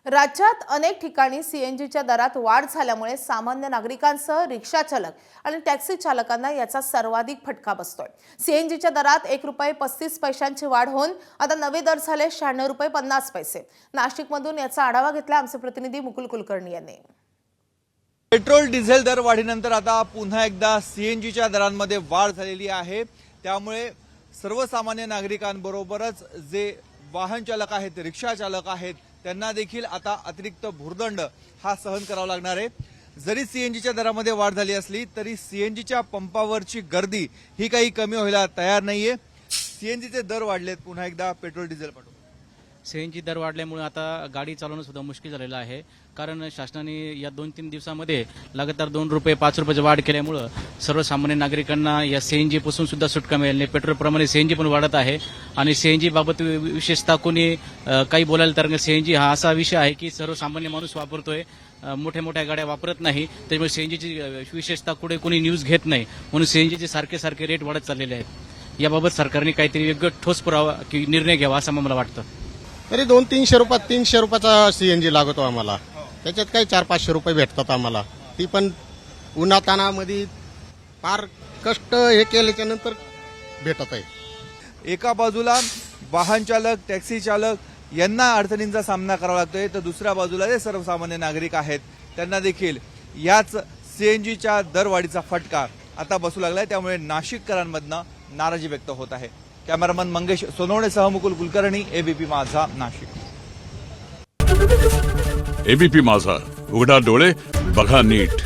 राज्यात अनेक ठिकाणी सीएनजीच्या दरात वाढ झाल्यामुळे सामान्य नागरिकांसह रिक्षा चालक आणि टॅक्सी चालकांना याचा सर्वाधिक फटका बसतोय। सीएनजीच्या दरात ₹1.35 वाढ होऊन आता नवे दर झाले ₹96.50। नाशिकमधून याचा आढावा घेतला आमचे प्रतिनिधी मुकुल कुलकर्णी यांनी। पेट्रोल डिझेल दर वाढीनंतर आता पुन्हा एकदा सीएनजीच्या दरांमध्ये वाढ झालेली आहे। त्यामुळे सर्वसामान्य नागरिकांबरोबरच जे वाहन चालक आहेत, रिक्षा चालक आहेत, त्यांना देखील आता अतिरिक्त भुर्दंड हा सहन करावा लागणार आहे। जरी सीएनजीच्या दरामध्ये वाढ झाली असली तरी सीएनजीच्या पंपावरची गर्दी ही काही कमी व्हायला तयार नाहीये। सीएनजीचे दर वाढलेत पुन्हा एकदा पेट्रोल डिझेल पाठवून। सीएनजी दर वाढल्यामुळे आता गाडी चालवणं सुद्धा मुश्किल झालेलं आहे। कारण शासनाने या 2-3 दिवसामध्ये लगातार ₹2 ₹5 वाढ केल्यामुळे सर्वसामान्य नागरिकांना या सीएनजी पासून सुद्धा सुटका मिळेल नाही। पेट्रोल प्रमाणे सीएनजी पण वाढत आहे आणि सीएनजी बाबत विशेषतः कोणी काही बोलायला तर सीएनजी हा असा विषय आहे की सर्वसामान्य माणूस वापरतोय, मोठ्या मोठ्या गाड्या वापरत नाही, त्यामुळे सीएनजीची विशेषतः कुठे कोणी न्यूज घेत नाही, म्हणून सीएनजीचे सारखे रेट वाढत चाललेले आहेत। याबाबत सरकारने काहीतरी योग्य ठोस पुरावा की निर्णय घ्यावा असं मला वाटतं। तरी 200-300 रुपयाचा सीएनजी लागतो आम्हाला, त्याच्यात काही 400-500 रुपये भेटतात आम्हाला। ती पण उन्हातानामध्ये फार कष्ट हे केल्याच्या नंतर भेटत आहे। एका बाजूला वाहन चालक, टॅक्सी चालक यांना अडचणींचा सामना करावा लागतोय, तर दुसऱ्या बाजूला जे सर्वसामान्य नागरिक आहेत त्यांना देखील याच सीएनजीच्या दरवाढीचा फटका आता बसू लागलाय। त्यामुळे नाशिककरांमधनं नाराजी व्यक्त होत आहे। कॅमेरामन मंगेश सोनवणेसह मुकुल कुलकर्णी, एबीपी माझा, नाशिक। एबीपी माझा, उघडा डोळे बघा नीट।